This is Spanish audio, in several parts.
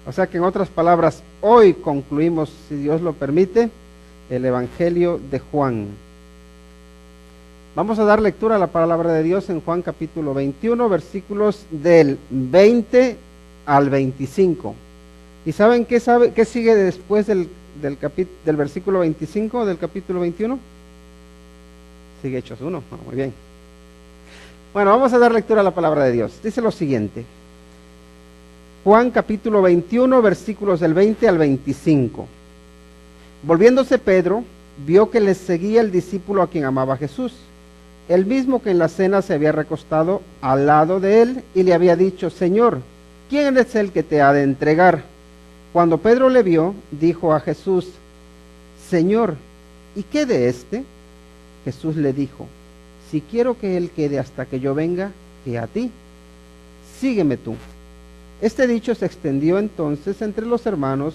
O sea que en otras palabras, hoy concluimos, si Dios lo permite, el Evangelio de Juan. Vamos a dar lectura a la palabra de Dios en Juan capítulo 21, versículos del 20 al 25. ¿Y saben qué sigue después del versículo 25 del capítulo 21? Sigue Hechos 1. Muy bien. Bueno, vamos a dar lectura a la palabra de Dios. Dice lo siguiente. Juan capítulo 21, versículos del 20 al 25. Volviéndose Pedro, vio que les seguía el discípulo a quien amaba Jesús, el mismo que en la cena se había recostado al lado de él y le había dicho: Señor, ¿quién es el que te ha de entregar? Cuando Pedro le vio, dijo a Jesús: Señor, ¿y qué de éste? Jesús le dijo: si quiero que él quede hasta que yo venga, que a ti, sígueme tú. Este dicho se extendió entonces entre los hermanos,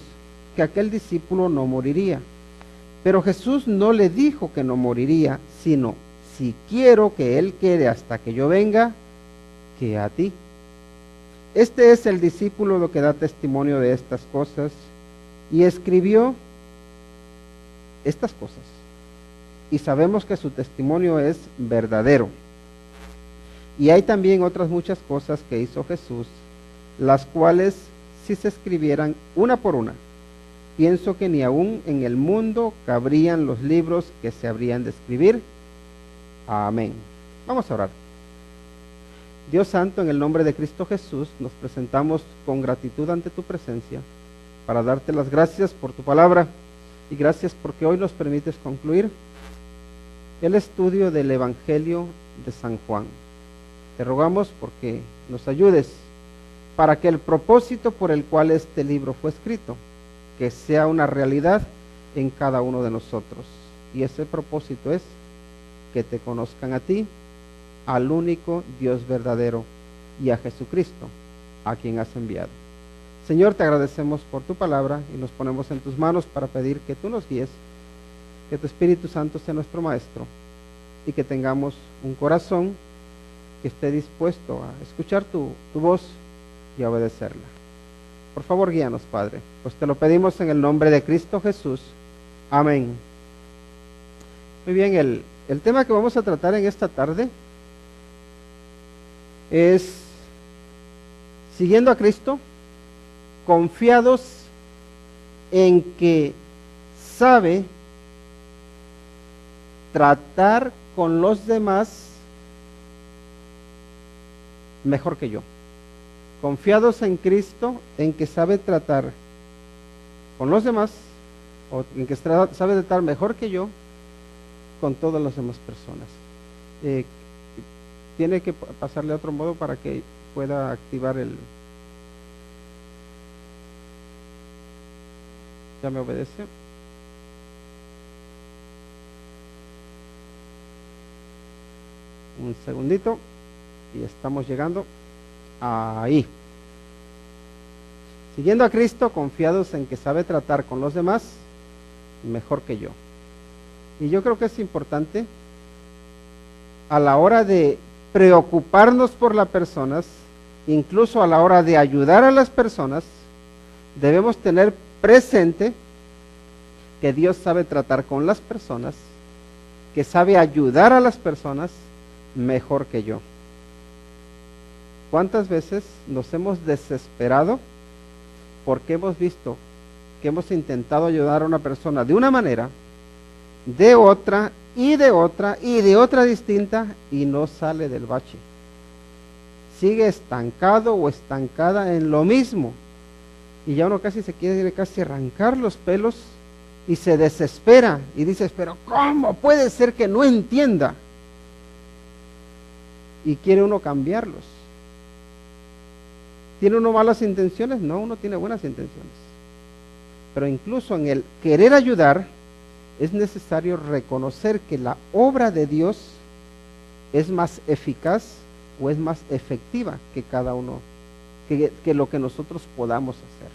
que aquel discípulo no moriría. Pero Jesús no le dijo que no moriría, sino: si quiero que él quede hasta que yo venga, que a ti. Este es el discípulo lo que da testimonio de estas cosas, y escribió estas cosas. Y sabemos que su testimonio es verdadero. Y hay también otras muchas cosas que hizo Jesús, las cuales, si se escribieran una por una, pienso que ni aún en el mundo cabrían los libros que se habrían de escribir. Amén. Vamos a orar. Dios santo, en el nombre de Cristo Jesús, nos presentamos con gratitud ante tu presencia para darte las gracias por tu palabra y gracias porque hoy nos permites concluir el estudio del Evangelio de San Juan. Te rogamos porque nos ayudes para que el propósito por el cual este libro fue escrito, que sea una realidad en cada uno de nosotros. Y ese propósito es que te conozcan a ti, al único Dios verdadero, y a Jesucristo, a quien has enviado. Señor, te agradecemos por tu palabra y nos ponemos en tus manos para pedir que tú nos guíes, que tu Espíritu Santo sea nuestro Maestro y que tengamos un corazón que esté dispuesto a escuchar tu voz y a obedecerla. Por favor, guíanos, Padre, pues te lo pedimos en el nombre de Cristo Jesús. Amén. Muy bien, el tema que vamos a tratar en esta tarde es siguiendo a Cristo, confiados en que sabe tratar con los demás mejor que yo. Confiados en Cristo, en que sabe tratar con los demás, o en que sabe tratar mejor que yo con todas las demás personas. Tiene que pasarle a otro modo para que pueda activar el... ¿Ya me obedece? Un segundito y estamos llegando ahí. Siguiendo a Cristo, confiados en que sabe tratar con los demás mejor que yo. Y yo creo que es importante a la hora de preocuparnos por las personas, incluso a la hora de ayudar a las personas, debemos tener presente que Dios sabe tratar con las personas, que sabe ayudar a las personas mejor que yo. ¿Cuántas veces nos hemos desesperado porque hemos visto que hemos intentado ayudar a una persona de una manera, de otra y de otra y de otra distinta y no sale del bache? Sigue estancado o estancada en lo mismo y ya uno casi se quiere arrancar los pelos y se desespera y dices: pero ¿cómo puede ser que no entienda? Y quiere uno cambiarlos. ¿Tiene uno malas intenciones? No, uno tiene buenas intenciones. Pero incluso en el querer ayudar, es necesario reconocer que la obra de Dios es más eficaz o es más efectiva que cada uno, que lo que nosotros podamos hacer.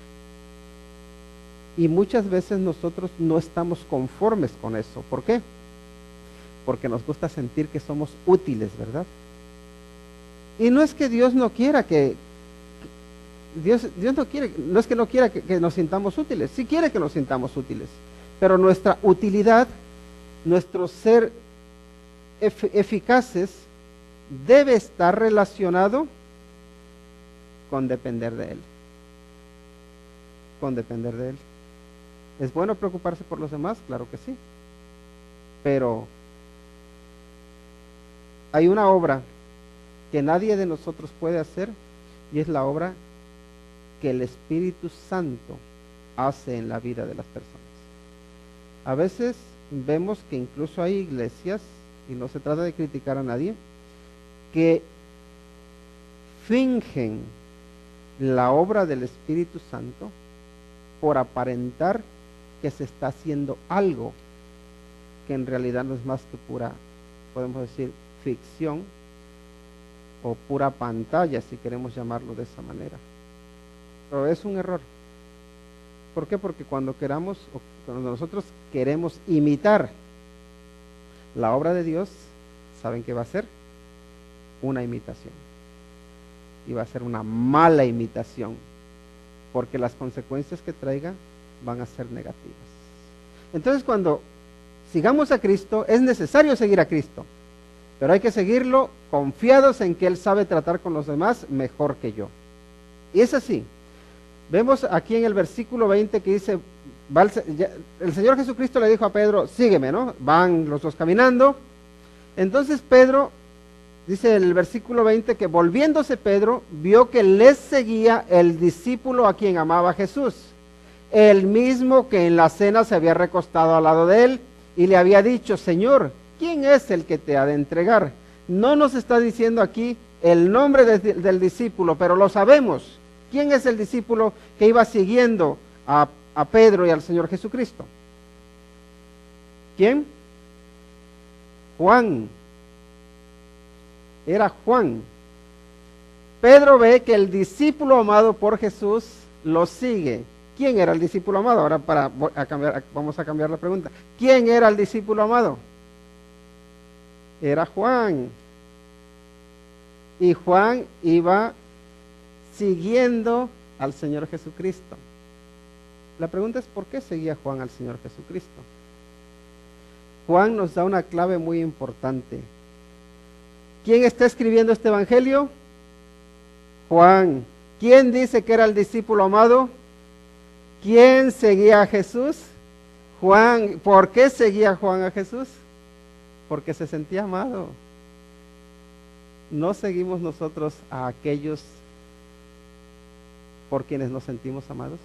Y muchas veces nosotros no estamos conformes con eso. ¿Por qué? Porque nos gusta sentir que somos útiles, ¿verdad? Y no es que Dios no quiera que Dios no quiere, no es que no quiera que nos sintamos útiles, sí quiere que nos sintamos útiles, pero nuestra utilidad, nuestro ser eficaces, debe estar relacionado con depender de Él. Con depender de Él. ¿Es bueno preocuparse por los demás? Claro que sí. Pero hay una obra que nadie de nosotros puede hacer, y es la obra que el Espíritu Santo hace en la vida de las personas. A veces vemos que incluso hay iglesias, y no se trata de criticar a nadie, que fingen la obra del Espíritu Santo por aparentar que se está haciendo algo que en realidad no es más que pura, podemos decir, ficción o pura pantalla, si queremos llamarlo de esa manera. Pero es un error. ¿Por qué? Porque cuando nosotros queremos imitar la obra de Dios, ¿saben qué va a ser? Una imitación. Y va a ser una mala imitación, porque las consecuencias que traiga van a ser negativas. Entonces, cuando sigamos a Cristo, es necesario seguir a Cristo, pero hay que seguirlo confiados en que Él sabe tratar con los demás mejor que yo. Y es así. Vemos aquí en el versículo 20 que dice, el Señor Jesucristo le dijo a Pedro, sígueme, ¿no? Van los dos caminando. Entonces Pedro, dice el versículo 20, que volviéndose Pedro, vio que les seguía el discípulo a quien amaba Jesús, el mismo que en la cena se había recostado al lado de él, y le había dicho, Señor, ¿quién es el que te ha de entregar? No nos está diciendo aquí el nombre del discípulo, pero lo sabemos. ¿Quién es el discípulo que iba siguiendo a Pedro y al Señor Jesucristo? ¿Quién? Juan. Era Juan. Pedro ve que el discípulo amado por Jesús lo sigue. ¿Quién era el discípulo amado? Ahora vamos a cambiar la pregunta. ¿Quién era el discípulo amado? Era Juan. Y Juan iba siguiendo al Señor Jesucristo. La pregunta es, ¿por qué seguía Juan al Señor Jesucristo? Juan nos da una clave muy importante. ¿Quién está escribiendo este evangelio? Juan. ¿Quién dice que era el discípulo amado? ¿Quién seguía a Jesús? Juan. ¿Por qué seguía Juan a Jesús? Porque se sentía amado. No seguimos nosotros a aquellos por quienes nos sentimos amados.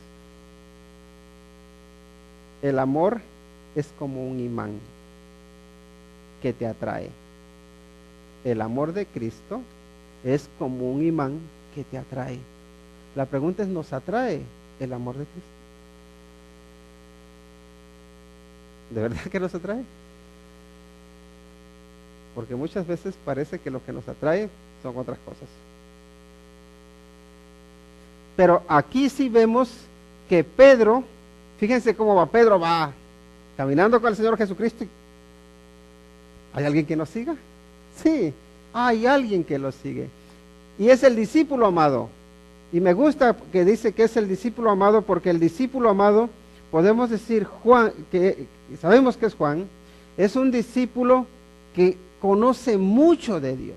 El amor es como un imán que te atrae. El amor de Cristo es como un imán que te atrae. La pregunta es, ¿nos atrae el amor de Cristo? ¿De verdad que nos atrae? Porque muchas veces parece que lo que nos atrae son otras cosas. Pero aquí sí vemos que Pedro, fíjense cómo va Pedro, va caminando con el Señor Jesucristo. ¿Hay alguien que nos siga? Sí, hay alguien que lo sigue. Y es el discípulo amado. Y me gusta que dice que es el discípulo amado, porque el discípulo amado, podemos decir Juan, que sabemos que es Juan, es un discípulo que conoce mucho de Dios.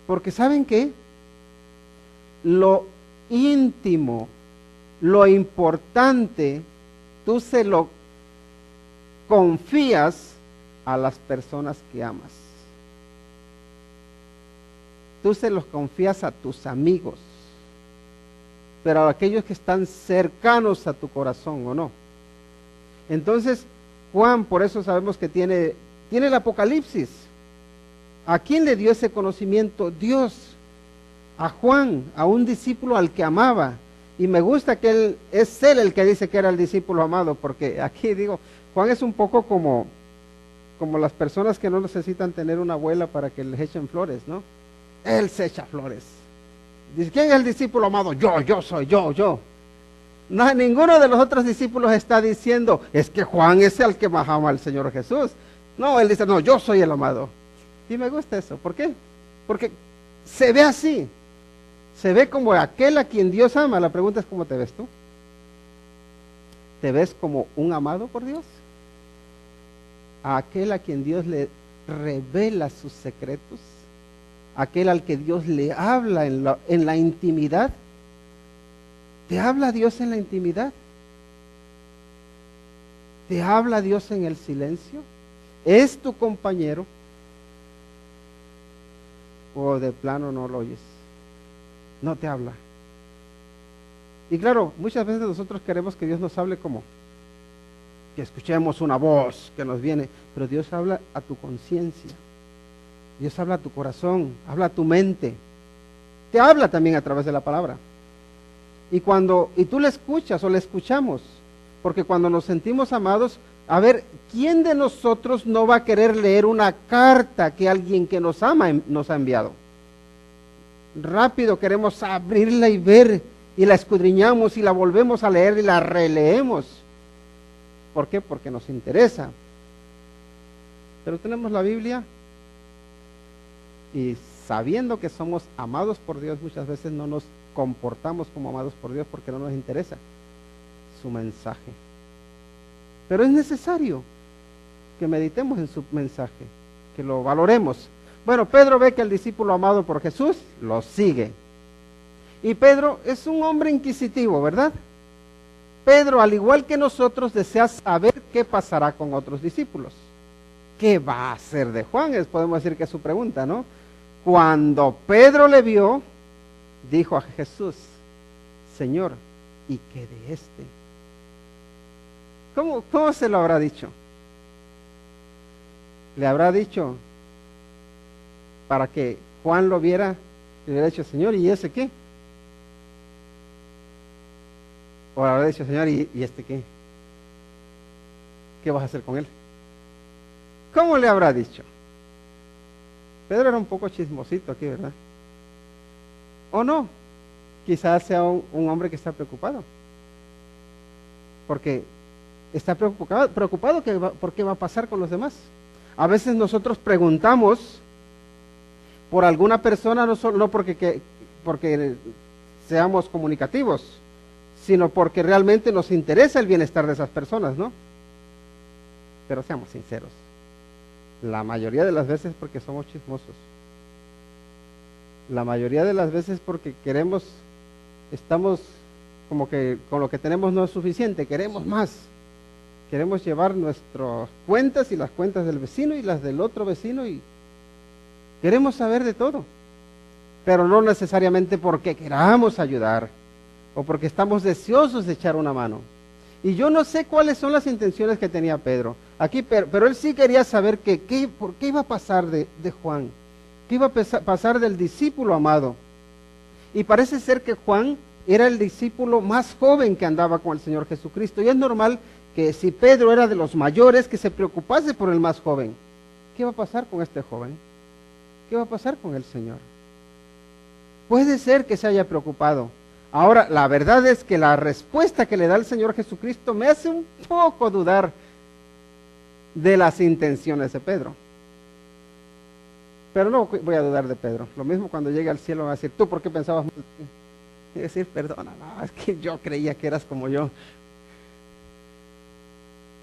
Porque ¿saben qué? Lo íntimo, lo importante, tú se lo confías a las personas que amas. Tú se los confías a tus amigos, pero a aquellos que están cercanos a tu corazón, ¿o no? Entonces, Juan, por eso sabemos que tiene el Apocalipsis. ¿A quién le dio ese conocimiento? Dios. A Juan, a un discípulo al que amaba. Y me gusta que es él el que dice que era el discípulo amado, porque aquí digo, Juan es un poco como las personas que no necesitan tener una abuela para que les echen flores, ¿no? Él se echa flores. Dice, ¿quién es el discípulo amado? Yo soy, yo. No, ninguno de los otros discípulos está diciendo, es que Juan es el que más ama al Señor Jesús. No, él dice, no, yo soy el amado. Y me gusta eso. ¿Por qué? Porque se ve así. se ve como aquel a quien Dios ama. La pregunta es, ¿cómo te ves tú? ¿Te ves como un amado por Dios? A aquel a quien Dios le revela sus secretos, aquel al que Dios le habla en la intimidad. ¿Te habla Dios en la intimidad? ¿Te habla Dios en el silencio? ¿Es tu compañero? ¿O de plano no lo oyes? No te habla. Y claro, muchas veces nosotros queremos que Dios nos hable como que escuchemos una voz que nos viene, pero Dios habla a tu conciencia, Dios habla a tu corazón, habla a tu mente, te habla también a través de la palabra. Y tú le escuchas o le escuchamos, porque cuando nos sentimos amados, a ver, ¿quién de nosotros no va a querer leer una carta que alguien que nos ama nos ha enviado? Rápido queremos abrirla y ver, y la escudriñamos y la volvemos a leer y la releemos. ¿Por qué? Porque nos interesa. Pero tenemos la Biblia y sabiendo que somos amados por Dios, muchas veces no nos comportamos como amados por Dios porque no nos interesa su mensaje. Pero es necesario que meditemos en su mensaje, que lo valoremos. Bueno, Pedro ve que el discípulo amado por Jesús lo sigue. Y Pedro es un hombre inquisitivo, ¿verdad? Pedro, al igual que nosotros, desea saber qué pasará con otros discípulos. ¿Qué va a hacer de Juan? Podemos decir que es su pregunta, ¿no? Cuando Pedro le vio, dijo a Jesús, Señor, ¿y qué de este? ¿Cómo se lo habrá dicho? Le habrá dicho para que Juan lo viera, le hubiera dicho, Señor, ¿y ese qué? O le habrá dicho, Señor, ¿y este qué? ¿Qué vas a hacer con él? ¿Cómo le habrá dicho? Pedro era un poco chismosito aquí, ¿verdad? ¿O no? Quizás sea un hombre que está preocupado. Porque está preocupado por qué va a pasar con los demás. A veces nosotros preguntamos por alguna persona, no porque seamos comunicativos, sino porque realmente nos interesa el bienestar de esas personas, ¿no? Pero seamos sinceros, la mayoría de las veces porque somos chismosos, la mayoría de las veces porque estamos como que con lo que tenemos no es suficiente, queremos más, queremos llevar nuestras cuentas y las cuentas del vecino y las del otro vecino y queremos saber de todo, pero no necesariamente porque queramos ayudar o porque estamos deseosos de echar una mano. Y yo no sé cuáles son las intenciones que tenía Pedro aquí, pero él sí quería saber por qué iba a pasar de Juan, qué iba a pasar del discípulo amado. Y parece ser que Juan era el discípulo más joven que andaba con el Señor Jesucristo. Y es normal que si Pedro era de los mayores, que se preocupase por el más joven. ¿Qué va a pasar con este joven? ¿Qué va a pasar con el Señor? Puede ser que se haya preocupado. Ahora, la verdad es que la respuesta que le da el Señor Jesucristo me hace un poco dudar de las intenciones de Pedro. Pero no voy a dudar de Pedro. Lo mismo cuando llegue al cielo va a decir, ¿tú por qué pensabas mal de mí? Y decir, perdona, no, es que yo creía que eras como yo.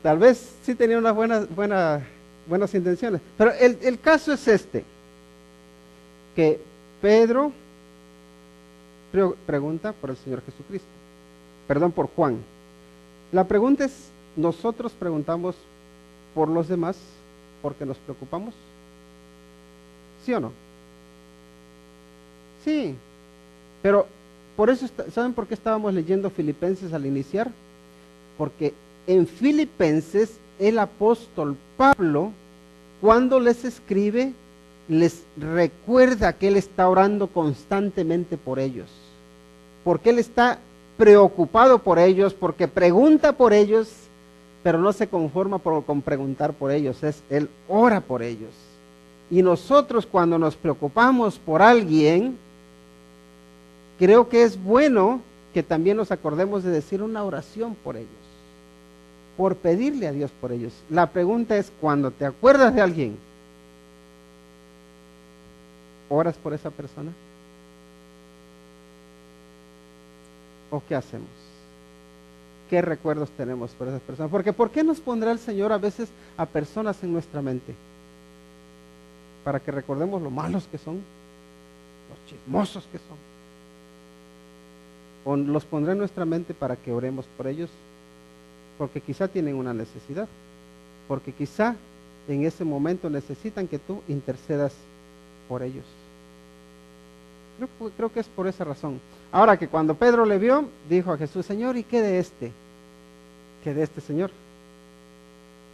Tal vez sí tenía unas buenas intenciones. Pero el caso es que Pedro pregunta por el Señor Jesucristo, perdón, por Juan. La pregunta es, ¿nosotros preguntamos por los demás porque nos preocupamos? ¿Sí o no? Sí, pero por eso, ¿saben por qué estábamos leyendo Filipenses al iniciar? Porque en Filipenses el apóstol Pablo, cuando les escribe, les recuerda que él está orando constantemente por ellos, porque él está preocupado por ellos, porque pregunta por ellos, pero no se conforma con preguntar por ellos, él ora por ellos. Y nosotros cuando nos preocupamos por alguien, creo que es bueno que también nos acordemos de decir una oración por ellos, por pedirle a Dios por ellos. La pregunta es, cuando te acuerdas de alguien, ¿oras por esa persona? ¿O qué hacemos? ¿Qué recuerdos tenemos por esas personas? Porque ¿por qué nos pondrá el Señor a veces a personas en nuestra mente? Para que recordemos lo malos que son, los chismosos que son. O los pondrá en nuestra mente para que oremos por ellos, porque quizá tienen una necesidad, porque quizá en ese momento necesitan que tú intercedas por ellos. Creo que es por esa razón. Ahora que cuando Pedro le vio, dijo a Jesús: Señor, ¿y qué de este? ¿Qué de este Señor?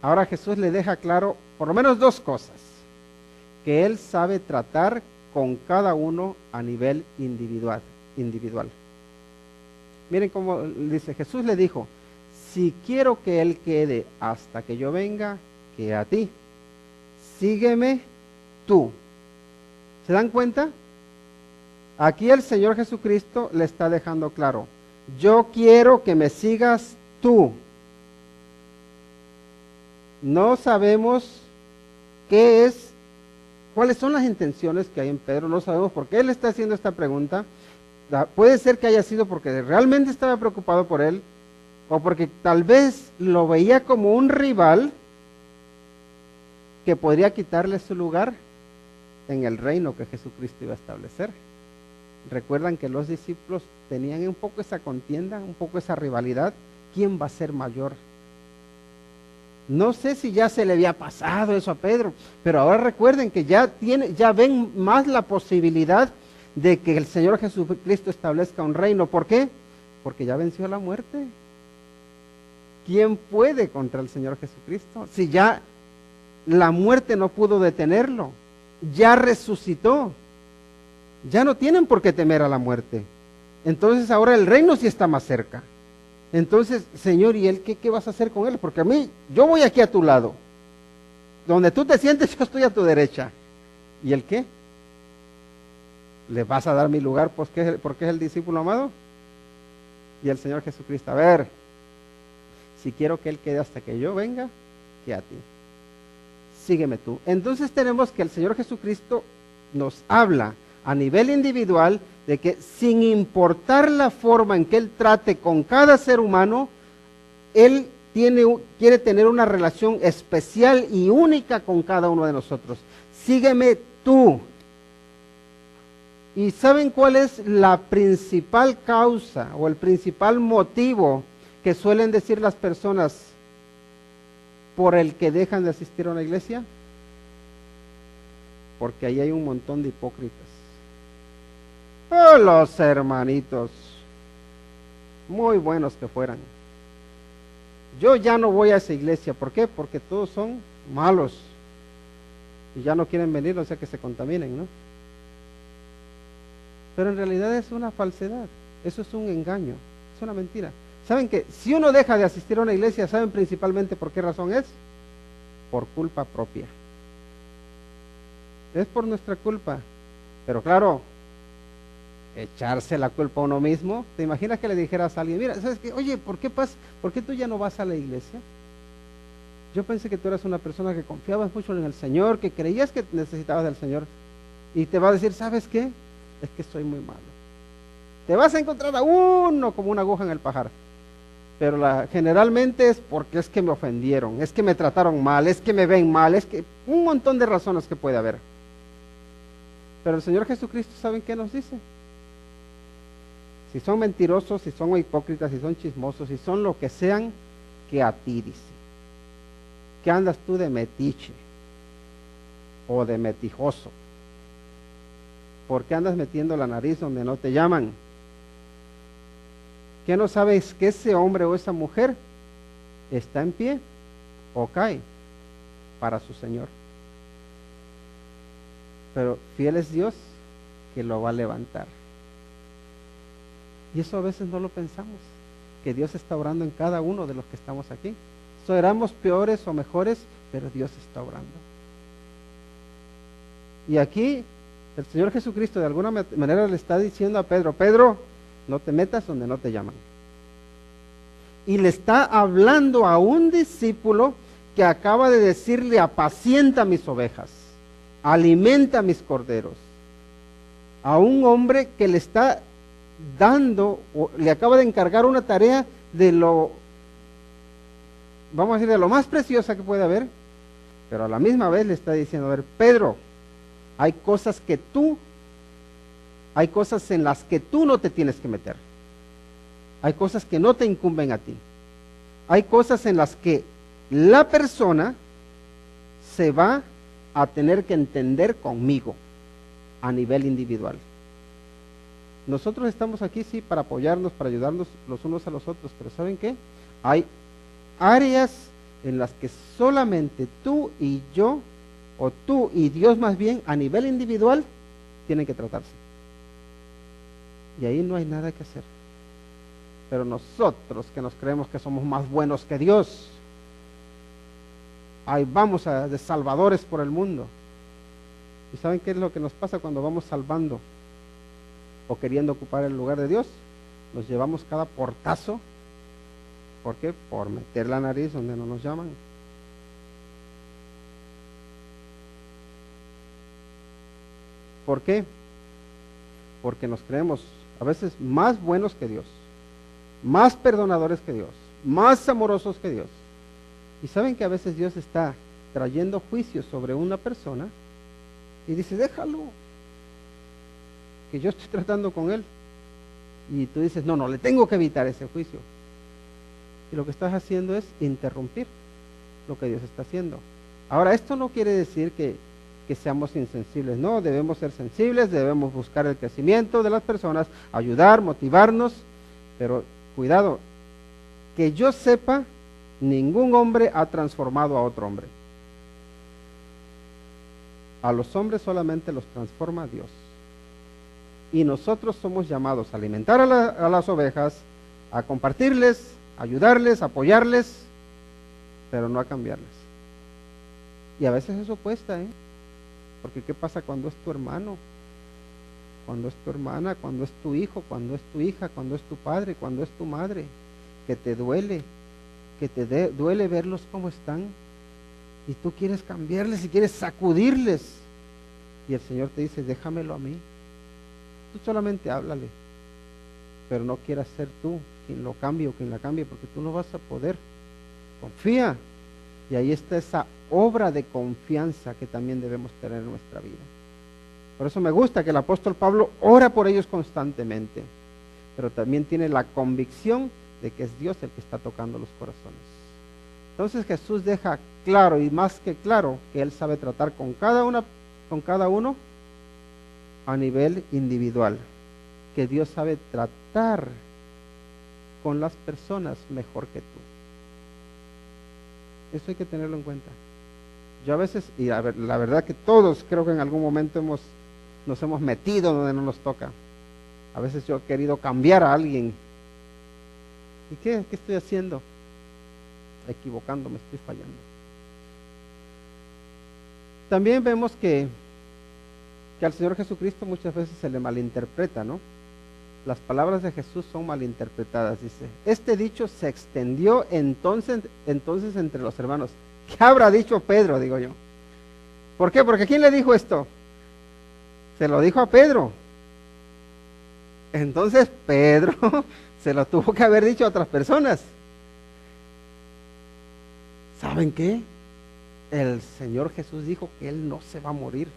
Ahora Jesús le deja claro por lo menos dos cosas: que Él sabe tratar con cada uno a nivel individual. Miren cómo dice, Jesús le dijo: si quiero que Él quede hasta que yo venga, que a ti, sígueme tú. ¿Se dan cuenta? Aquí el Señor Jesucristo le está dejando claro: yo quiero que me sigas tú. No sabemos cuáles son las intenciones que hay en Pedro, no sabemos por qué él está haciendo esta pregunta. Puede ser que haya sido porque realmente estaba preocupado por él, o porque tal vez lo veía como un rival que podría quitarle su lugar en el reino que Jesucristo iba a establecer. Recuerdan que los discípulos tenían un poco esa contienda, un poco esa rivalidad. ¿Quién va a ser mayor? No sé si ya se le había pasado eso a Pedro, pero ahora recuerden que ya ven más la posibilidad de que el Señor Jesucristo establezca un reino. ¿Por qué? Porque ya venció la muerte. ¿Quién puede contra el Señor Jesucristo? Si ya la muerte no pudo detenerlo, ya resucitó. Ya no tienen por qué temer a la muerte. Entonces ahora el reino sí está más cerca. Entonces, Señor, ¿y él qué vas a hacer con él? Porque yo voy aquí a tu lado. Donde tú te sientes, yo estoy a tu derecha. ¿Y el qué? ¿Le vas a dar mi lugar porque es el discípulo amado? Y el Señor Jesucristo: a ver, si quiero que él quede hasta que yo venga, que a ti. Sígueme tú. Entonces tenemos que el Señor Jesucristo nos habla a nivel individual de que sin importar la forma en que Él trate con cada ser humano, Él quiere tener una relación especial y única con cada uno de nosotros. Sígueme tú. ¿Y saben cuál es la principal causa o el principal motivo que suelen decir las personas por el que dejan de asistir a una iglesia? Porque ahí hay un montón de hipócritas. Oh, los hermanitos, muy buenos que fueran. Yo ya no voy a esa iglesia. ¿Por qué? Porque todos son malos y ya no quieren venir, o sea que se contaminen, ¿no? Pero en realidad es una falsedad, eso es un engaño, es una mentira. ¿Saben que si uno deja de asistir a una iglesia, saben principalmente por qué razón es? Por culpa propia. Es por nuestra culpa. Pero claro, echarse la culpa a uno mismo. ¿Te imaginas que le dijeras a alguien: mira, ¿sabes qué? Oye, ¿por qué tú ya no vas a la iglesia? Yo pensé que tú eras una persona que confiabas mucho en el Señor, que creías que necesitabas del Señor. Y te va a decir: ¿sabes qué? Es que soy muy malo. Te vas a encontrar a uno como una aguja en el pajar. Pero generalmente es porque es que me ofendieron, es que me trataron mal, es que me ven mal, es que un montón de razones que puede haber. Pero el Señor Jesucristo, ¿saben qué nos dice? Si son mentirosos, si son hipócritas, si son chismosos, si son lo que sean, que a ti dice. ¿Qué andas tú de metiche o de metijoso? ¿Por qué andas metiendo la nariz donde no te llaman? ¿Qué no sabes que ese hombre o esa mujer está en pie o cae para su Señor? Pero fiel es Dios que lo va a levantar. Y eso a veces no lo pensamos, que Dios está obrando en cada uno de los que estamos aquí. Éramos peores o mejores, pero Dios está obrando. Y aquí el Señor Jesucristo de alguna manera le está diciendo a Pedro: Pedro, no te metas donde no te llaman. Y le está hablando a un discípulo que acaba de decirle: apacienta mis ovejas, alimenta mis corderos. A un hombre que le está dando, o le acaba de encargar una tarea de lo, vamos a decir, de lo más preciosa que puede haber, pero a la misma vez le está diciendo, a ver, Pedro, hay cosas en las que tú no te tienes que meter. Hay cosas que no te incumben a ti. Hay cosas en las que la persona se va a tener que entender conmigo a nivel individual. Nosotros estamos aquí, sí, para apoyarnos, para ayudarnos los unos a los otros, pero ¿saben qué? Hay áreas en las que solamente tú y yo, o tú y Dios más bien, a nivel individual, tienen que tratarse. Y ahí no hay nada que hacer. Pero nosotros que nos creemos que somos más buenos que Dios, ahí vamos de salvadores por el mundo. ¿Y saben qué es lo que nos pasa cuando vamos salvando o queriendo ocupar el lugar de Dios? Nos llevamos cada portazo. ¿Por qué? Por meter la nariz donde no nos llaman. ¿Por qué? Porque nos creemos a veces más buenos que Dios, más perdonadores que Dios, más amorosos que Dios. Y saben que a veces Dios está trayendo juicios sobre una persona y dice, déjalo, que yo estoy tratando con él. Y tú dices, no, le tengo que evitar ese juicio. Y lo que estás haciendo es interrumpir lo que Dios está haciendo. Ahora, esto no quiere decir que seamos insensibles, no, debemos ser sensibles, debemos buscar el crecimiento de las personas, ayudar, motivarnos, pero cuidado, que yo sepa, ningún hombre ha transformado a otro hombre. A los hombres solamente los transforma Dios. Y nosotros somos llamados a alimentar a las ovejas, a compartirles, ayudarles, apoyarles, pero no a cambiarles. Y a veces eso cuesta, porque ¿qué pasa cuando es tu hermano? Cuando es tu hermana, cuando es tu hijo, cuando es tu hija, cuando es tu padre, cuando es tu madre, que te duele, duele verlos como están, y tú quieres cambiarles y quieres sacudirles, y el Señor te dice, déjamelo a mí, tú solamente háblale, pero no quieras ser tú quien lo cambie o quien la cambie, porque tú no vas a poder. Confía, y ahí está esa obra de confianza que también debemos tener en nuestra vida. Por eso me gusta que el apóstol Pablo ora por ellos constantemente, pero también tiene la convicción de que es Dios el que está tocando los corazones. Entonces Jesús deja claro, y más que claro, que Él sabe tratar con cada uno a nivel individual, que Dios sabe tratar con las personas mejor que tú. Eso hay que tenerlo en cuenta. Yo a veces, y la verdad que todos creo que en algún momento nos hemos metido donde no nos toca. A veces yo he querido cambiar a alguien. ¿Y qué estoy haciendo? Equivocándome, estoy fallando. También vemos que al Señor Jesucristo muchas veces se le malinterpreta, ¿no? Las palabras de Jesús son malinterpretadas, dice. Este dicho se extendió entonces entre los hermanos. ¿Qué habrá dicho Pedro, digo yo? ¿Por qué? Porque ¿quién le dijo esto? Se lo dijo a Pedro. Entonces Pedro se lo tuvo que haber dicho a otras personas. ¿Saben qué? El Señor Jesús dijo que Él no se va a morir.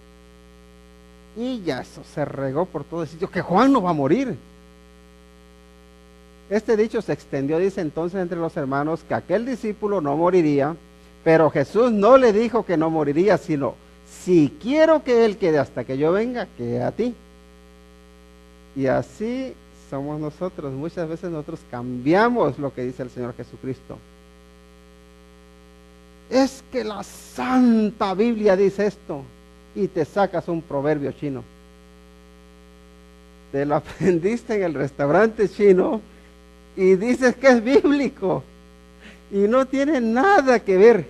Y ya eso se regó por todo el sitio, que Juan no va a morir. Este dicho se extendió, dice entonces entre los hermanos, que aquel discípulo no moriría, pero Jesús no le dijo que no moriría, sino, si quiero que Él quede hasta que yo venga, quede a ti. Y así somos nosotros. Muchas veces nosotros cambiamos lo que dice el Señor Jesucristo. Es que la Santa Biblia dice esto, y te sacas un proverbio chino. Te lo aprendiste en el restaurante chino y dices que es bíblico y no tiene nada que ver.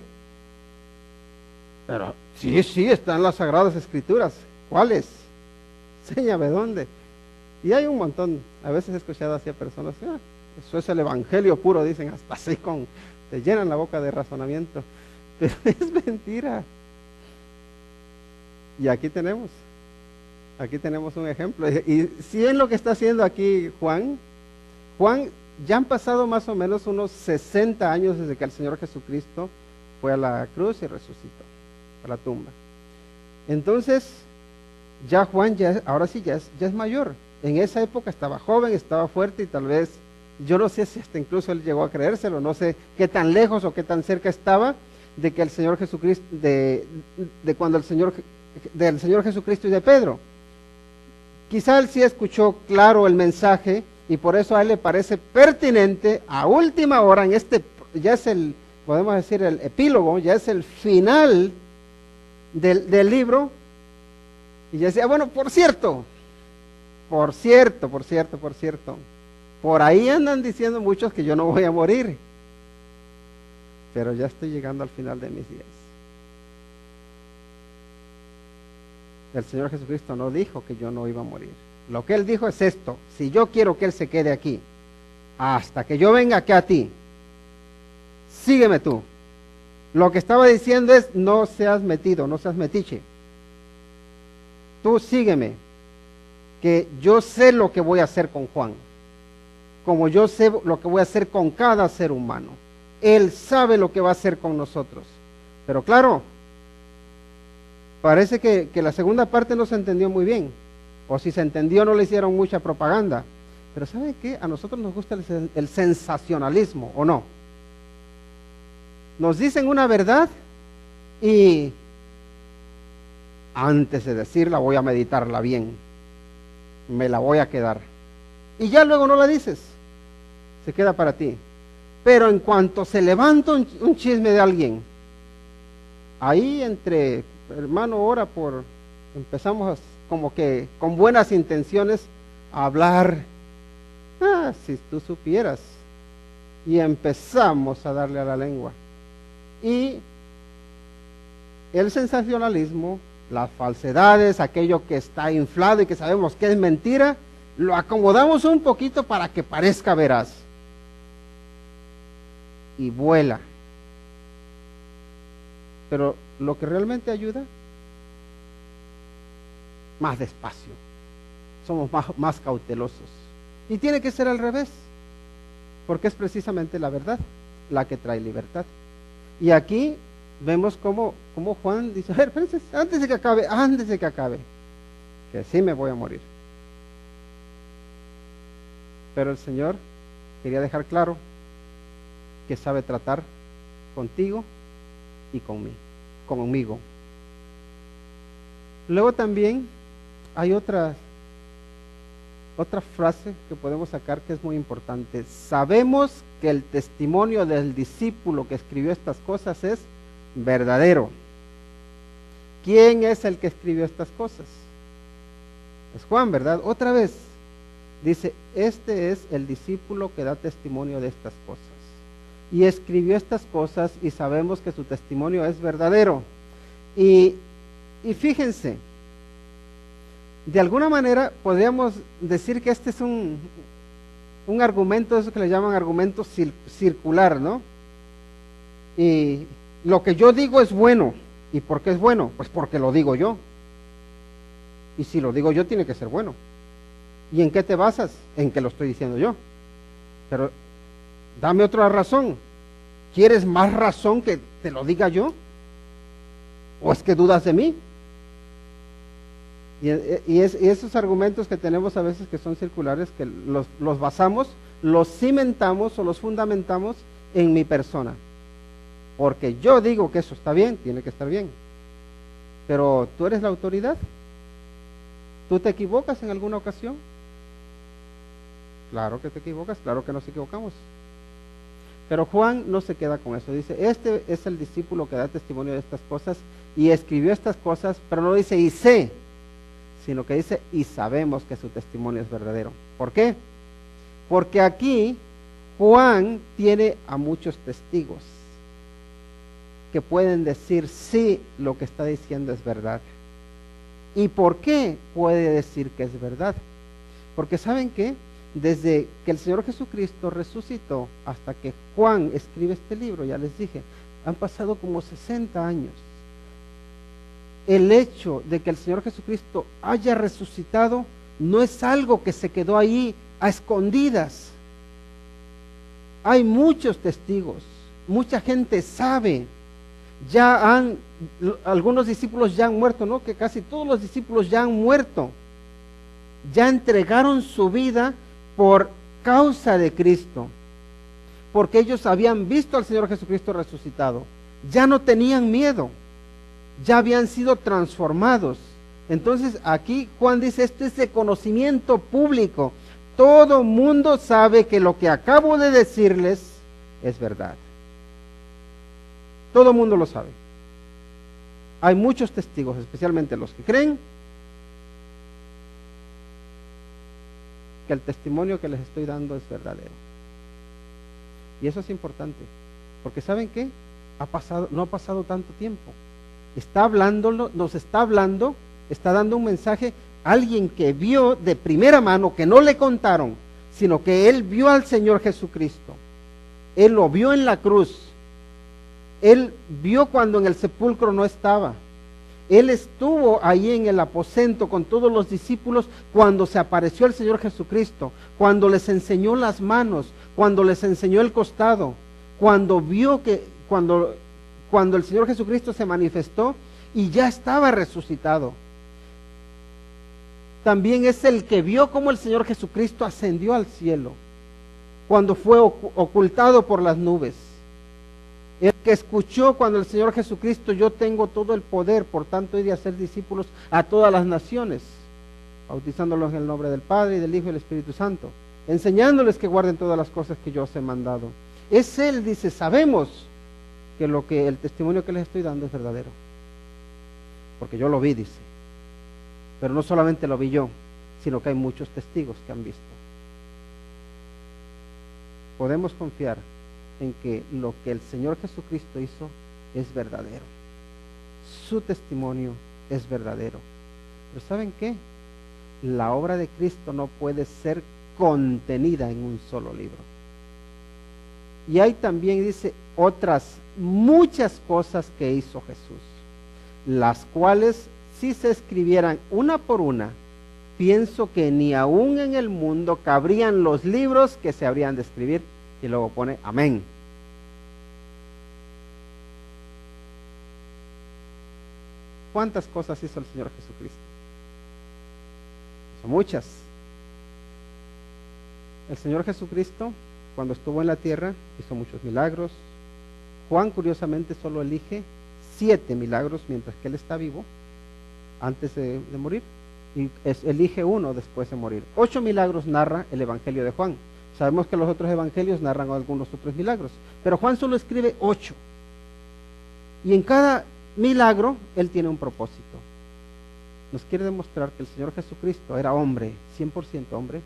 Pero sí, están las Sagradas Escrituras. ¿Cuáles? Enséñame dónde. Y hay un montón. A veces he escuchado así a personas, eso es el evangelio puro, dicen, hasta así te llenan la boca de razonamiento. Pero es mentira. Y aquí tenemos Aquí tenemos un ejemplo. Y si ven lo que está haciendo aquí Juan, ya han pasado más o menos unos 60 años desde que el Señor Jesucristo fue a la cruz y resucitó, a la tumba. Entonces, ya Juan, ahora sí, ya es mayor. En esa época estaba joven, estaba fuerte y tal vez, yo no sé si hasta incluso él llegó a creérselo, no sé qué tan lejos o qué tan cerca estaba de que el Señor Jesucristo, de cuando del Señor Jesucristo y de Pedro. Quizá él sí escuchó claro el mensaje y por eso a él le parece pertinente a última hora, ya es podemos decir el epílogo, ya es el final del libro, y ya decía, bueno, por cierto, por ahí andan diciendo muchos que yo no voy a morir, pero ya estoy llegando al final de mis días. El Señor Jesucristo no dijo que yo no iba a morir. Lo que Él dijo es esto: si yo quiero que Él se quede aquí, hasta que yo venga aquí a ti, sígueme tú. Lo que estaba diciendo es: no seas metido, no seas metiche. Tú sígueme, que yo sé lo que voy a hacer con Juan, como yo sé lo que voy a hacer con cada ser humano. Él sabe lo que va a hacer con nosotros. Pero claro, parece que la segunda parte no se entendió muy bien, o si se entendió no le hicieron mucha propaganda. Pero ¿sabe qué? A nosotros nos gusta el sensacionalismo, ¿o no? Nos dicen una verdad y antes de decirla voy a meditarla bien, me la voy a quedar, y ya luego no la dices, se queda para ti. Pero en cuanto se levanta un chisme de alguien, ahí entre hermano ora empezamos como que con buenas intenciones a hablar, si tú supieras, y empezamos a darle a la lengua. Y el sensacionalismo, las falsedades, aquello que está inflado y que sabemos que es mentira, lo acomodamos un poquito para que parezca veraz, y vuela. Pero lo que realmente ayuda, más despacio, somos más cautelosos, y tiene que ser al revés, porque es precisamente la verdad la que trae libertad. Y aquí vemos cómo Juan dice: a ver, antes de que acabe, que sí me voy a morir. Pero el Señor quería dejar claro que sabe tratar contigo y conmigo. Luego también hay otra frase que podemos sacar que es muy importante. Sabemos que el testimonio del discípulo que escribió estas cosas es verdadero. ¿Quién es el que escribió estas cosas? Es Juan, ¿verdad? Otra vez dice: este es el discípulo que da testimonio de estas cosas, y escribió estas cosas, y sabemos que su testimonio es verdadero. Y fíjense, de alguna manera podríamos decir que este es un argumento, eso que le llaman argumento circular, ¿no? Y lo que yo digo es bueno. ¿Y por qué es bueno? Pues porque lo digo yo. Y si lo digo yo, tiene que ser bueno. ¿Y en qué te basas? En que lo estoy diciendo yo. Pero dame otra razón. ¿Quieres más razón que te lo diga yo? ¿O es que dudas de mí? Y esos argumentos que tenemos a veces que son circulares, que los basamos, los cimentamos o los fundamentamos en mi persona. Porque yo digo que eso está bien, tiene que estar bien. Pero tú eres la autoridad. ¿Tú te equivocas en alguna ocasión? Claro que te equivocas, claro que nos equivocamos. Pero Juan no se queda con eso. Dice: este es el discípulo que da testimonio de estas cosas y escribió estas cosas, pero no dice y sé, sino que dice y sabemos que su testimonio es verdadero. ¿Por qué? Porque aquí Juan tiene a muchos testigos que pueden decir sí, lo que está diciendo es verdad. ¿Y por qué puede decir que es verdad? Porque ¿saben qué? Desde que el Señor Jesucristo resucitó hasta que Juan escribe este libro, ya les dije, han pasado como 60 años. el hecho de que el Señor Jesucristo haya resucitado no es algo que se quedó ahí a escondidas. Hay muchos testigos, mucha gente sabe, algunos discípulos ya han muerto, ¿no? Que casi todos los discípulos ya han muerto, ya entregaron su vida por causa de Cristo, porque ellos habían visto al Señor Jesucristo resucitado, ya no tenían miedo, ya habían sido transformados. Entonces aquí Juan dice, esto es de conocimiento público, todo mundo sabe que lo que acabo de decirles es verdad. Todo mundo lo sabe. Hay muchos testigos, especialmente los que creen que el testimonio que les estoy dando es verdadero. Y eso es importante, porque ¿saben qué? No ha pasado tanto tiempo. Nos está hablando, está dando un mensaje a alguien que vio de primera mano, que no le contaron, sino que él vio al Señor Jesucristo. Él lo vio en la cruz. Él vio cuando en el sepulcro no estaba. Él estuvo ahí en el aposento con todos los discípulos cuando se apareció el Señor Jesucristo, cuando les enseñó las manos, cuando les enseñó el costado, cuando vio cuando el Señor Jesucristo se manifestó y ya estaba resucitado. También es el que vio cómo el Señor Jesucristo ascendió al cielo, cuando fue ocultado por las nubes. El que escuchó cuando el Señor Jesucristo, yo tengo todo el poder, por tanto he de hacer discípulos a todas las naciones, bautizándolos en el nombre del Padre y del Hijo y del Espíritu Santo, enseñándoles que guarden todas las cosas que yo os he mandado. Es Él, dice, sabemos que el testimonio que les estoy dando es verdadero, porque yo lo vi, dice. Pero no solamente lo vi yo, sino que hay muchos testigos que han visto. Podemos confiar en que lo que el Señor Jesucristo hizo es verdadero. Su testimonio es verdadero. Pero ¿saben qué? La obra de Cristo no puede ser contenida en un solo libro. Y hay también, dice, otras muchas cosas que hizo Jesús, las cuales si se escribieran una por una, pienso que ni aún en el mundo cabrían los libros que se habrían de escribir. Y luego pone amén. ¿Cuántas cosas hizo el Señor Jesucristo? Son muchas. El Señor Jesucristo, cuando estuvo en la tierra, hizo muchos milagros. Juan, curiosamente, solo elige 7 milagros mientras que Él está vivo, antes de morir, y elige 1 después de morir. 8 milagros narra el Evangelio de Juan. Sabemos que los otros evangelios narran algunos otros milagros, pero Juan solo escribe 8. Y en cada milagro, Él tiene un propósito. Nos quiere demostrar que el Señor Jesucristo era hombre, 100% hombre,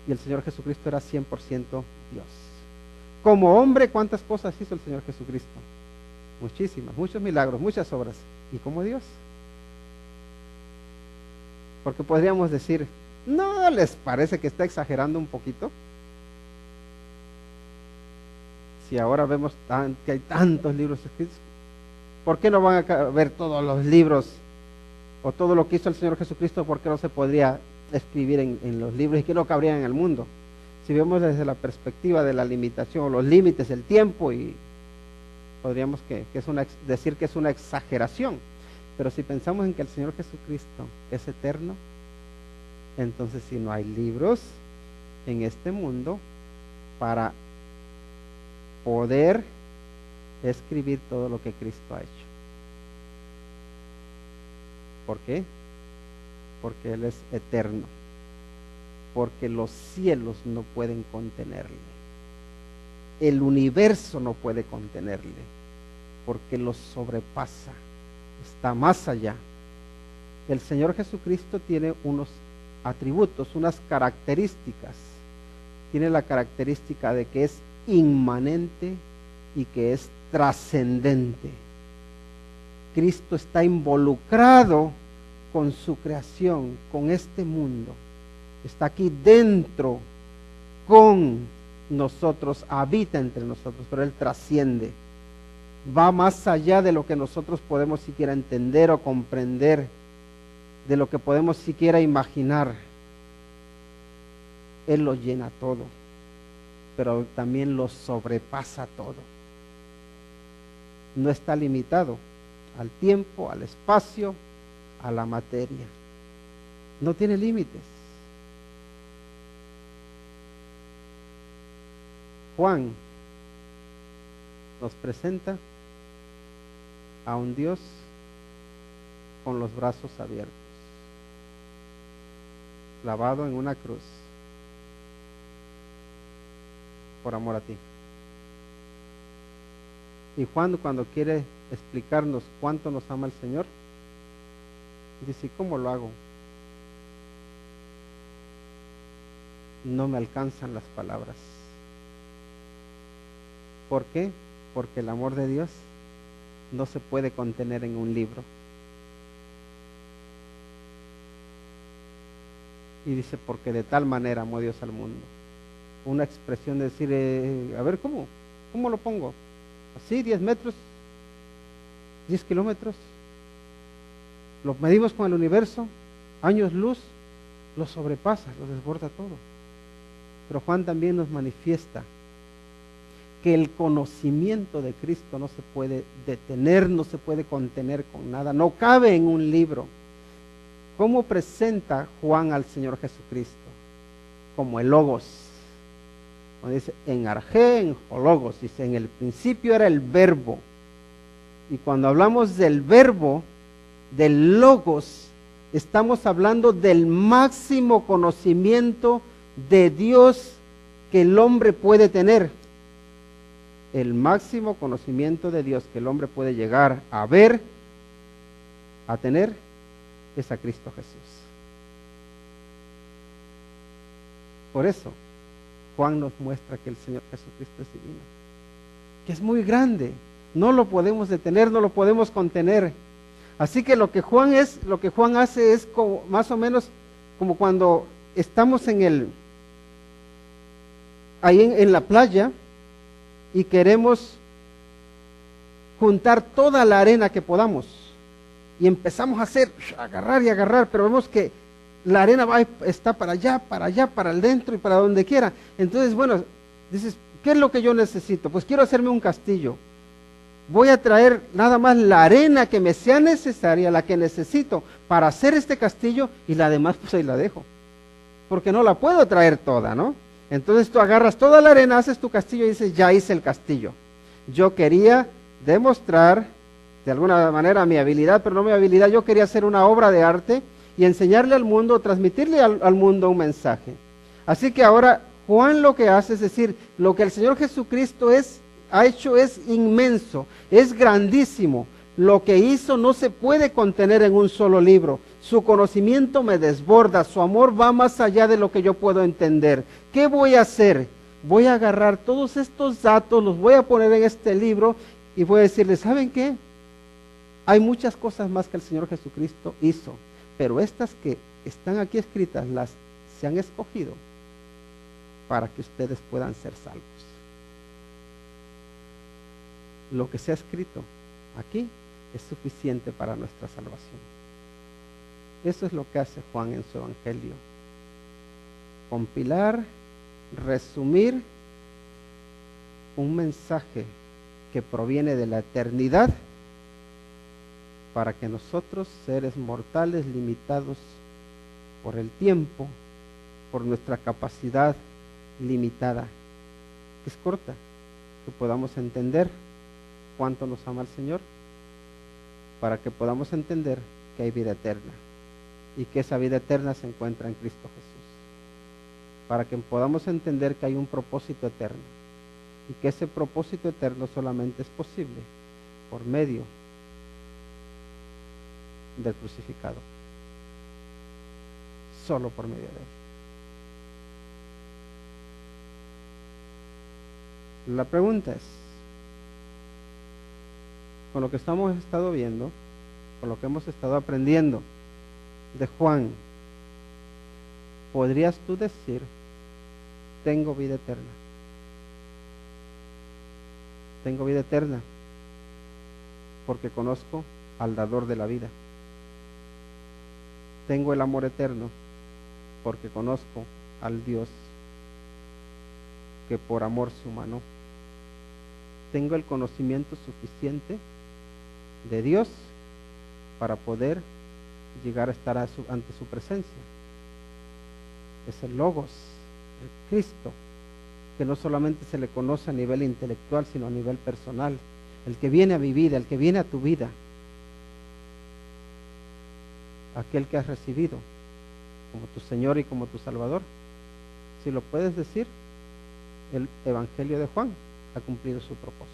y el Señor Jesucristo era 100% Dios. Como hombre, ¿cuántas cosas hizo el Señor Jesucristo? Muchísimas, muchos milagros, muchas obras. ¿Y como Dios? Porque podríamos decir, ¿no les parece que está exagerando un poquito? Si ahora vemos que hay tantos libros escritos, ¿por qué no van a ver todos los libros o todo lo que hizo el Señor Jesucristo? ¿Por qué no se podría escribir en los libros y que no cabrían en el mundo? Si vemos desde la perspectiva de la limitación o los límites del tiempo, y podríamos decir que es una exageración. Pero si pensamos en que el Señor Jesucristo es eterno, entonces si no hay libros en este mundo para poder escribir todo lo que Cristo ha hecho. ¿Por qué? Porque Él es eterno, porque los cielos no pueden contenerle, el universo no puede contenerle, porque lo sobrepasa, está más allá. El Señor Jesucristo tiene unos atributos, unas características. Tiene la característica de que es inmanente y que es trascendente. Cristo está involucrado con su creación, con este mundo. Está aquí dentro con nosotros, habita entre nosotros, pero Él trasciende. va más allá de lo que nosotros podemos siquiera entender o comprender, de lo que podemos siquiera imaginar. Él lo llena todo, pero también lo sobrepasa todo. No está limitado al tiempo, al espacio, a la materia. No tiene límites. Juan nos presenta a un Dios con los brazos abiertos, clavado en una cruz, por amor a ti. Y Juan, cuando quiere explicarnos cuánto nos ama el Señor, dice: ¿cómo lo hago? No me alcanzan las palabras. ¿Por qué? Porque el amor de Dios no se puede contener en un libro. Y dice: porque de tal manera amó Dios al mundo. Una expresión de decir, a ver, ¿cómo lo pongo? Así, 10 metros, 10 kilómetros. Lo medimos con el universo, años luz, lo sobrepasa, lo desborda todo. Pero Juan también nos manifiesta que el conocimiento de Cristo no se puede detener, no se puede contener con nada, no cabe en un libro. ¿Cómo presenta Juan al Señor Jesucristo? Como el Logos. Cuando dice en arjé, en hologos, dice en el principio era el verbo. Y cuando hablamos del verbo, del Logos, estamos hablando del máximo conocimiento de Dios que el hombre puede tener. El máximo conocimiento de Dios que el hombre puede llegar a ver, a tener, es a Cristo Jesús. Por eso Juan nos muestra que el Señor Jesucristo es divino, que es muy grande, no lo podemos detener, no lo podemos contener. Así que lo que Juan hace es como, más o menos como cuando estamos ahí en la playa y queremos juntar toda la arena que podamos y empezamos a agarrar y agarrar, pero vemos que la arena está para allá, para el dentro y para donde quiera. Entonces, bueno, dices, ¿qué es lo que yo necesito? Pues quiero hacerme un castillo. Voy a traer nada más la arena que me sea necesaria, la que necesito para hacer este castillo, y la demás pues ahí la dejo, porque no la puedo traer toda, ¿no? Entonces tú agarras toda la arena, haces tu castillo y dices, ya hice el castillo. Yo quería demostrar de alguna manera mi habilidad, pero no mi habilidad, yo quería hacer una obra de arte y enseñarle al mundo, transmitirle al mundo un mensaje. Así que ahora Juan lo que hace es decir, lo que el Señor Jesucristo ha hecho es inmenso, es grandísimo. Lo que hizo no se puede contener en un solo libro. Su conocimiento me desborda, su amor va más allá de lo que yo puedo entender. ¿Qué voy a hacer? Voy a agarrar todos estos datos, los voy a poner en este libro y voy a decirles, ¿saben qué? Hay muchas cosas más que el Señor Jesucristo hizo, pero estas que están aquí escritas se han escogido para que ustedes puedan ser salvos. Lo que se ha escrito aquí es suficiente para nuestra salvación. Eso es lo que hace Juan en su evangelio. Compilar, resumir un mensaje que proviene de la eternidad para que nosotros, seres mortales limitados por el tiempo, por nuestra capacidad limitada, que es corta, que podamos entender cuánto nos ama el Señor, para que podamos entender que hay vida eterna y que esa vida eterna se encuentra en Cristo Jesús, para que podamos entender que hay un propósito eterno y que ese propósito eterno solamente es posible por medio del crucificado, solo por medio de él. La pregunta es, con lo que hemos estado viendo, con lo que hemos estado aprendiendo de Juan, ¿podrías tú decir, tengo vida eterna? Tengo vida eterna. porque conozco al dador de la vida. Tengo el amor eterno porque conozco al Dios que por amor se humanó. Tengo el conocimiento suficiente de Dios para poder llegar a estar ante su presencia. Es el Logos, el Cristo, que no solamente se le conoce a nivel intelectual, sino a nivel personal, el que viene a mi vida, el que viene a tu vida, aquel que has recibido como tu Señor y como tu Salvador. Si lo puedes decir, el Evangelio de Juan ha cumplido su propósito.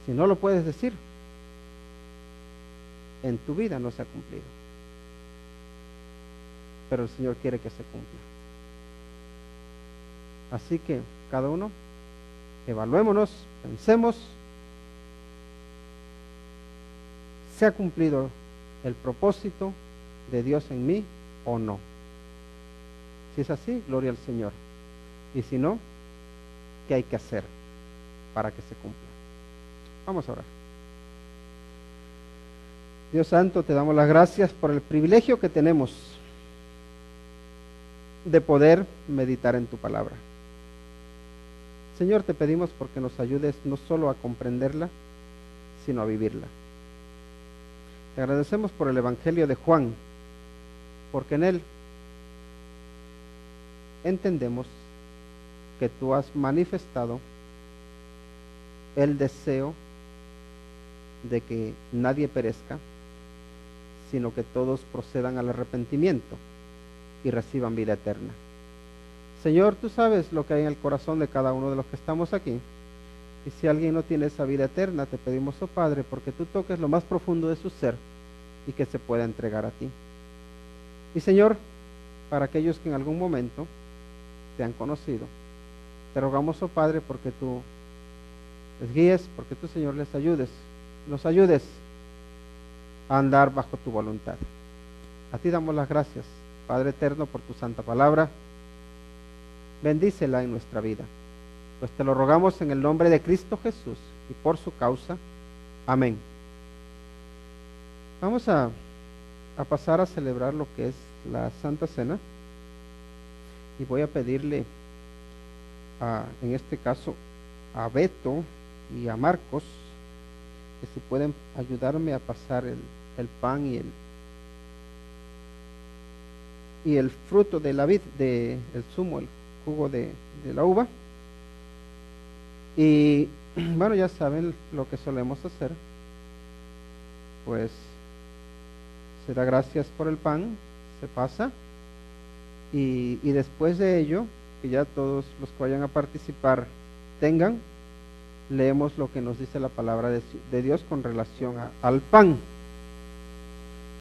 Si no lo puedes decir, en tu vida no se ha cumplido, pero el Señor quiere que se cumpla. Así que cada uno evaluémonos, pensemos, ¿se ha cumplido el propósito de Dios en mí o no? Si es así, gloria al Señor. Y si no, ¿qué hay que hacer para que se cumpla? Vamos a orar. Dios Santo, te damos las gracias por el privilegio que tenemos de poder meditar en tu palabra. Señor, te pedimos porque nos ayudes no solo a comprenderla, sino a vivirla. Te agradecemos por el Evangelio de Juan, porque en él entendemos que tú has manifestado el deseo de que nadie perezca, sino que todos procedan al arrepentimiento y reciban vida eterna. Señor, tú sabes lo que hay en el corazón de cada uno de los que estamos aquí, y si alguien no tiene esa vida eterna, te pedimos, oh Padre, porque tú toques lo más profundo de su ser y que se pueda entregar a ti. Y Señor, para aquellos que en algún momento te han conocido, te rogamos, oh Padre, porque tú les guíes, porque tú, Señor, les ayudes, nos ayudes a andar bajo tu voluntad. A ti damos las gracias, Padre eterno, por tu santa palabra. Bendícela en nuestra vida, pues te lo rogamos en el nombre de Cristo Jesús y por su causa. Amén. Vamos a pasar a celebrar lo que es la Santa Cena, y voy a pedirle en este caso a Beto y a Marcos que si pueden ayudarme a pasar el pan y el fruto de la vid, el zumo, el jugo de la uva. Y bueno, ya saben lo que solemos hacer, pues se da gracias por el pan, se pasa, y después de ello, que ya todos los que vayan a participar tengan, leemos lo que nos dice la palabra de Dios con relación al pan.